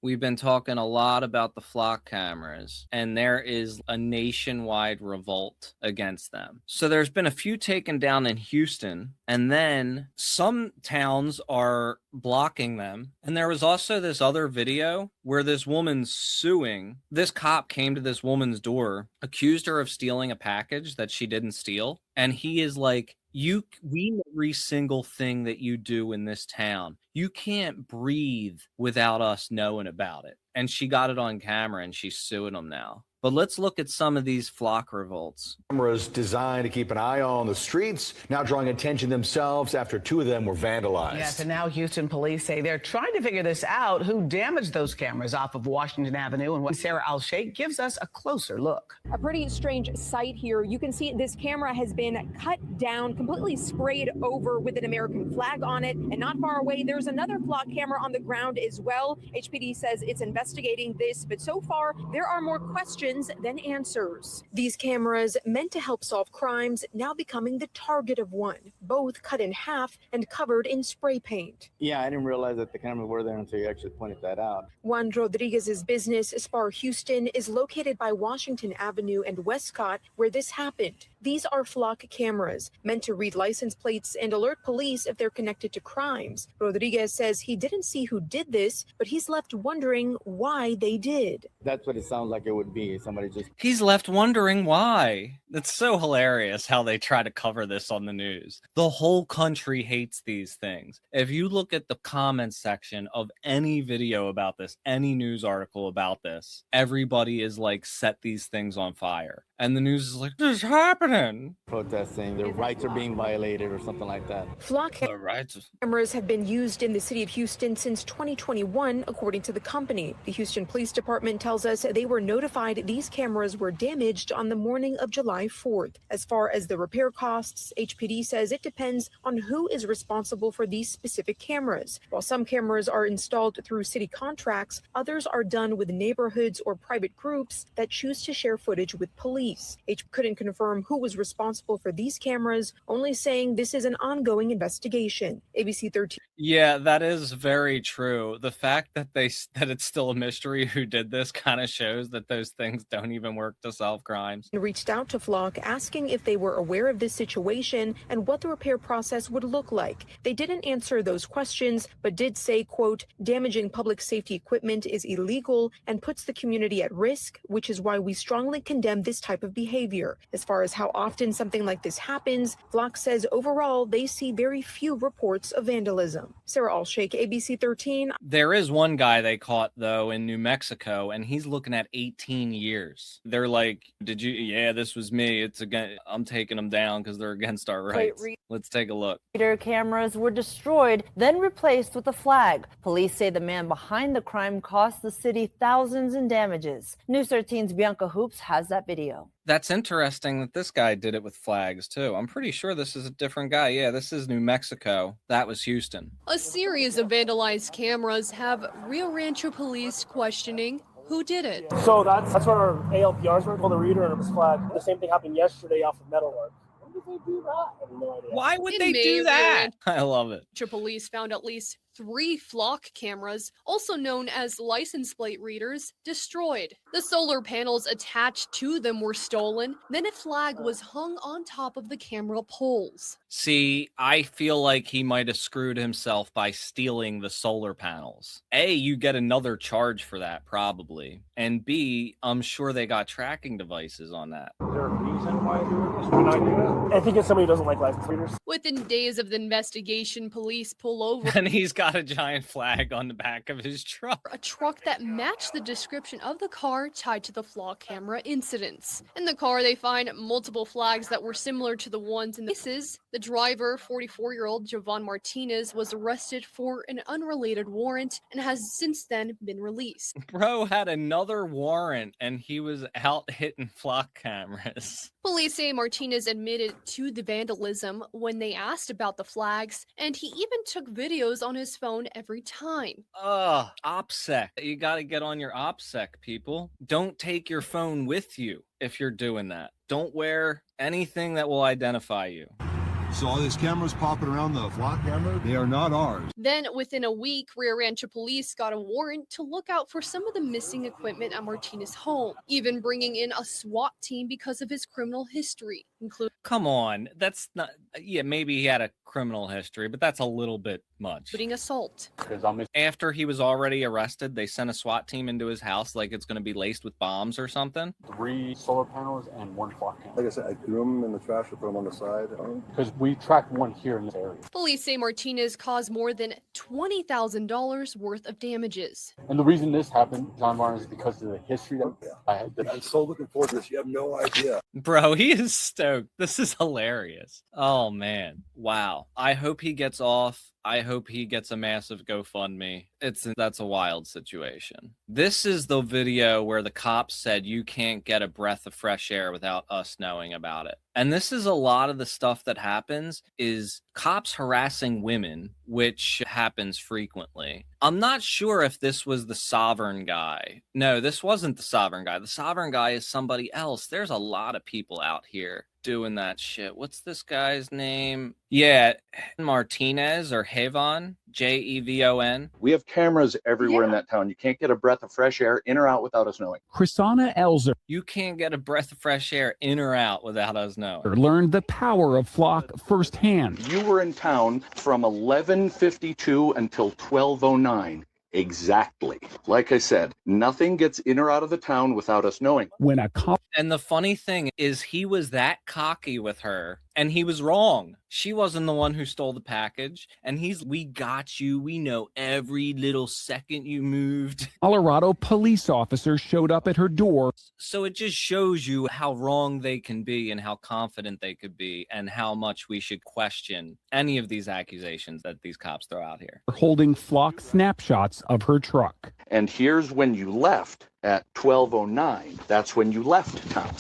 We've been talking a lot about the flock cameras, and there is a nationwide revolt against them. So there's been a few taken down in Houston, and then some towns are blocking them. And there was also this other video where this woman's suing. This cop came to this woman's door, accused her of stealing a package that she didn't steal, and he is like, we know every single thing that you do in this town. You can't breathe without us knowing about it. And she got it on camera and she's suing them now. But let's look at some of these flock revolts. Cameras designed to keep an eye on the streets, now drawing attention themselves after 2 of them were vandalized. Yes, and now Houston police say they're trying to figure this out, who damaged those cameras off of Washington Avenue. And Sarah Al-Sheikh gives us a closer look. A pretty strange sight here. You can see this camera has been cut down, completely sprayed over with an American flag on it. And not far away, there's another flock camera on the ground as well. HPD says it's investigating this, but so far there are more questions than answers. These cameras, meant to help solve crimes, now becoming the target of one, both cut in half and covered in spray paint. Yeah, I didn't realize that the cameras were there until you actually pointed that out. Juan Rodriguez's business, Spar Houston, is located by Washington Avenue and Westcott, where this happened. These are flock cameras meant to read license plates and alert police if they're connected to crimes. Rodriguez says he didn't see who did this, but he's left wondering why they did. That's what it sounds like it would be. Somebody just... He's left wondering why. It's so hilarious how they try to cover this on the news. The whole country hates these things. If you look at the comments section of any video about this, any news article about this, everybody is like, set these things on fire. And the news is like, this is happening. Protesting, their rights are being violated or something like that. Flock cameras have been used in the city of Houston since 2021, according to the company. The Houston Police Department tells us they were notified these cameras were damaged on the morning of July 4th. As far as the repair costs, HPD says it depends on who is responsible for these specific cameras. While some cameras are installed through city contracts, others are done with neighborhoods or private groups that choose to share footage with police. H couldn't confirm who was responsible for these cameras, only saying this is an ongoing investigation. ABC 13. Yeah, that is very true. The fact that that it's still a mystery who did this kind of shows that those things don't even work to solve crimes. Reached out to Flock asking if they were aware of this situation and what the repair process would look like. They didn't answer those questions, but did say, quote, damaging public safety equipment is illegal and puts the community at risk, which is why we strongly condemn this type of behavior. As far as how often something like this happens, Flock says overall they see very few reports of vandalism. Sarah Al-Sheikh, ABC 13. There is one guy they caught, though, in New Mexico, and he's looking at 18 years. They're like, did you? Yeah, this was me. It's again, I'm taking them down because they're against our rights. Let's take a look. Cameras were destroyed, then replaced with a flag. Police say the man behind the crime cost the city thousands in damages. News 13's Bianca Hoops has that video. That's interesting that this guy did it with flags, too. I'm pretty sure this is a different guy. Yeah, this is New Mexico. That was Houston. A series of vandalized cameras have Rio Rancho police questioning who did it. So that's what our ALPRs were called, the reader and this flag. The same thing happened yesterday off of Meadowlark. When did they do that? I have no idea. Why would they do that? I love it. Police found at least 3 flock cameras, also known as license plate readers, destroyed. The solar panels attached to them were stolen, then a flag was hung on top of the camera poles. See, I feel like he might have screwed himself by stealing the solar panels. A, you get another charge for that, probably. And B, I'm sure they got tracking devices on that. Is there a reason why they're not doing it? I think it's somebody who doesn't like license readers. Within days of the investigation, police pull over and he's got a giant flag on the back of his truck. A truck that matched the description of the car tied to the flock camera incidents. In the car, they find multiple flags that were similar to the ones in the cases. The driver, 44-year-old Jovan Martinez, was arrested for an unrelated warrant and has since then been released. Bro had another warrant and he was out hitting flock cameras. Police say Martinez admitted to the vandalism when they asked about the flags, and he even took videos on his phone every time. OPSEC. You gotta get on your OPSEC, people. Don't take your phone with you if you're doing that. Don't wear anything that will identify you. So all these cameras popping around, the flock camera, they are not ours. Then, within a week, Rio Rancho police got a warrant to look out for some of the missing equipment at Martinez's home, even bringing in a SWAT team because of his criminal history, including Come on, that's not. Yeah, maybe he had a criminal history, but that's a little bit much. assault. After he was already arrested, they sent a SWAT team into his house like it's going to be laced with bombs or something. 3 solar panels and 1 flock camera. Like I said, I threw them in the trash or put them on the side. Because we tracked one here in this area. Police say Martinez caused more than $20,000 worth of damages. And the reason this happened, John Martin, is because of the history that I had. I'm so looking forward to this. You have no idea. Bro, he is stoked. This is hilarious. Oh, man. Wow. I hope he gets off. I hope he gets a massive GoFundMe. That's a wild situation. This is the video where the cops said you can't get a breath of fresh air without us knowing about it. And this is a lot of the stuff that happens is cops harassing women, which happens frequently. I'm not sure if this was the Sovereign guy. No, this wasn't the Sovereign guy. The Sovereign guy is somebody else. There's a lot of people out here doing that shit. What's this guy's name? Yeah, Martinez or Javon, Jevon. We have cameras everywhere in that town. You can't get a breath of fresh air in or out without us knowing. Chrisana Elzer. You can't get a breath of fresh air in or out without us knowing. Learned the power of flock firsthand. You were in town from 11:52 until 12:09. Exactly. Like I said, nothing gets in or out of the town without us knowing. When a cop. And the funny thing is he was that cocky with her and he was wrong. She wasn't the one who stole the package. And we got you. We know every little second you moved. Colorado police officer showed up at her door. So it just shows you how wrong they can be and how confident they could be and how much we should question any of these accusations that these cops throw out here. Holding flock snapshots of her truck. And here's when you left at 12:09. That's when you left town.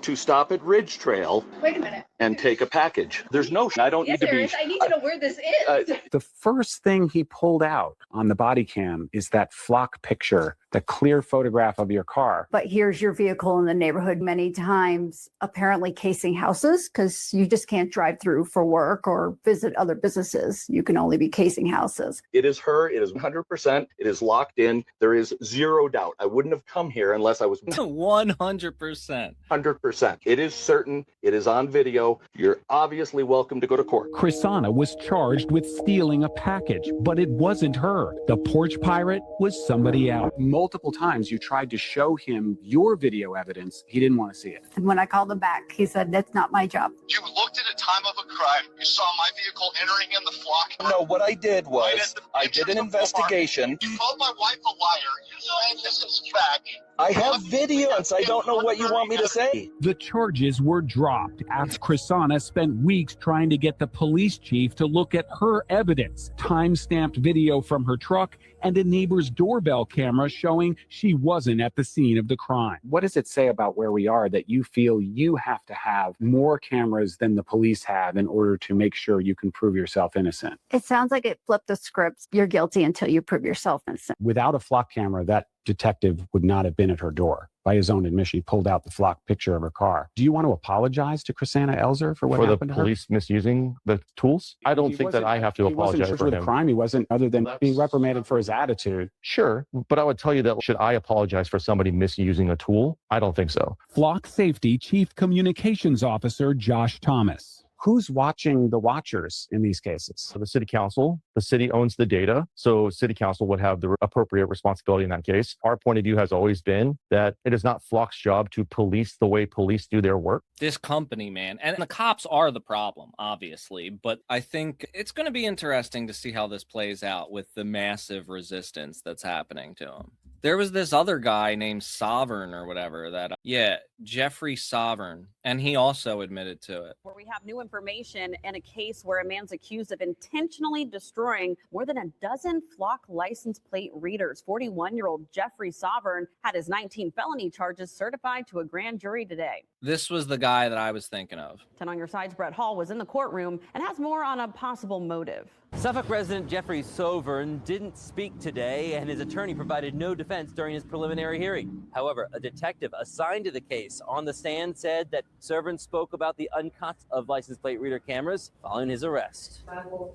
To stop at Ridge Trail. Wait a minute. And take a package. There's no. I don't need to be. I need to know where this is. The first thing he pulled out on the body cam is that flock picture, the clear photograph of your car. But here's your vehicle in the neighborhood many times, apparently casing houses, because you just can't drive through for work or visit other businesses. You can only be casing houses. It is her. It is 100%. It is locked in. There is zero doubt. I wouldn't have come here unless I was 100%. 100%. It is certain. It is on video. You're obviously welcome to go to court. Chrisana was charged with stealing a package, but it wasn't her. The porch pirate was somebody else. Multiple times you tried to show him your video evidence. He didn't want to see it. And when I called him back, he said, that's not my job. You looked at a time of a crime. You saw my vehicle entering in the flock. No, what I did was I did an investigation. You called my wife a liar. You saying this is fact. I have videos. I don't know what you want me to say. The charges were dropped after Chrisana spent weeks trying to get the police chief to look at her evidence, time-stamped video from her truck, and a neighbor's doorbell camera showing she wasn't at the scene of the crime. What does it say about where we are that you feel you have to have more cameras than the police have in order to make sure you can prove yourself innocent? It sounds like it flipped the script. You're guilty until you prove yourself innocent. Without a flock camera, that detective would not have been at her door. By his own admission, he pulled out the flock picture of her car. Do you want to apologize to Chrisana Elzer for what happened to her? For the police misusing the tools? I don't think that I have to apologize for him. The crime, he wasn't, other than being reprimanded for his attitude. Sure, but I would tell you that should I apologize for somebody misusing a tool? I don't think so. Flock Safety Chief Communications Officer Josh Thomas. Who's watching the watchers in these cases? So the city council, the city owns the data. So city council would have the appropriate responsibility in that case. Our point of view has always been that it is not Flock's job to police the way police do their work. This company, man, and the cops are the problem, obviously, but I think it's going to be interesting to see how this plays out with the massive resistance that's happening to him. There was this other guy named Sovereign or whatever Jeffrey Sovereign, and he also admitted to it. Where we have new information in a case where a man's accused of intentionally destroying more than a dozen Flock license plate readers. 41-year-old Jeffrey Sovereign had his 19 felony charges certified to a grand jury today. This was the guy that I was thinking of. 10 on your side's Brett Hall was in the courtroom and has more on a possible motive. Suffolk resident Jeffrey Sovern didn't speak today, and his attorney provided no defense during his preliminary hearing. However, a detective assigned to the case on the stand said that Sovern spoke about the uncut of license plate reader cameras following his arrest.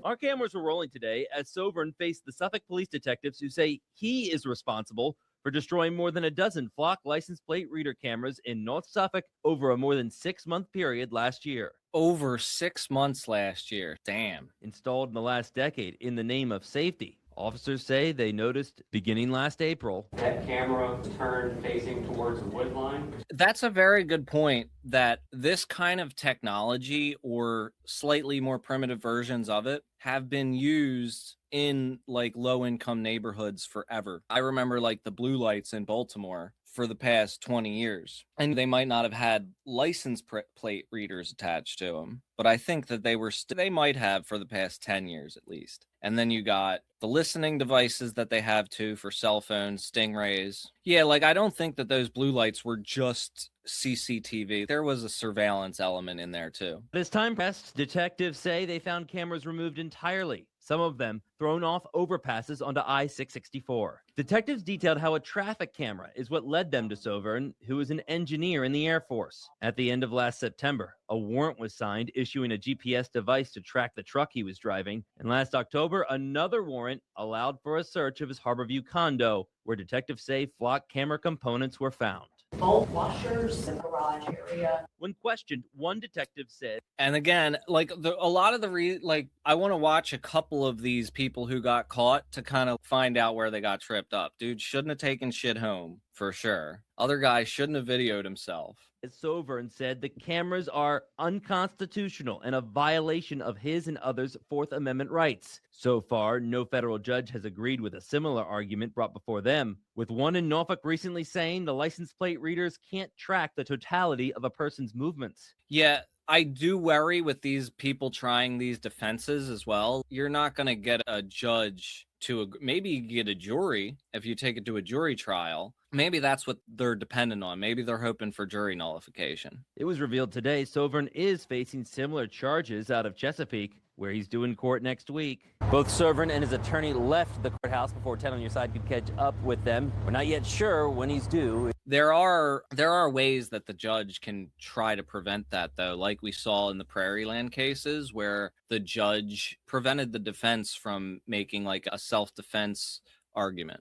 Our cameras were rolling today as Sovern faced the Suffolk police detectives who say he is responsible for destroying more than a dozen flock license plate reader cameras in North Suffolk over a more than 6-month period last year. Over 6 months last year. Damn. Installed in the last decade in the name of safety. Officers say they noticed beginning last April that camera turned facing towards the wood line. That's a very good point, that this kind of technology or slightly more primitive versions of it have been used in like low income neighborhoods forever. I remember like the blue lights in Baltimore for the past 20 years, and they might not have had license plate readers attached to them, but I think that they might have for the past 10 years at least. And then you got the listening devices that they have too for cell phones, Stingrays. Yeah, like I don't think that those blue lights were just CCTV. There was a surveillance element in there too. As time passed, detectives say they found cameras removed entirely, some of them thrown off overpasses onto I-664. Detectives detailed how a traffic camera is what led them to Sovern, who is an engineer in the Air Force. At the end of last September, a warrant was signed issuing a GPS device to track the truck he was driving. And last October, another warrant allowed for a search of his Harborview condo, where detectives say flock camera components were found. Both washers in the garage area. When questioned, one detective said, and again, like a lot of the I want to watch a couple of these people who got caught to kind of find out where they got tripped up. Dude shouldn't have taken shit home for sure. Other guy shouldn't have videoed himself. Sovern said the cameras are unconstitutional and a violation of his and others' Fourth Amendment rights. So far, no federal judge has agreed with a similar argument brought before them, with one in Norfolk recently saying the license plate readers can't track the totality of a person's movements. Yeah, I do worry with these people trying these defenses as well. You're not going to get a judge to maybe you get a jury if you take it to a jury trial. Maybe that's what they're dependent on. Maybe they're hoping for jury nullification. It was revealed today Sovern is facing similar charges out of Chesapeake, where he's due in court next week. Both Sovern and his attorney left the courthouse before Ted on Your Side could catch up with them. We're not yet sure when he's due. There are ways that the judge can try to prevent that, though, like we saw in the Prairie Land cases where the judge prevented the defense from making like a self-defense argument.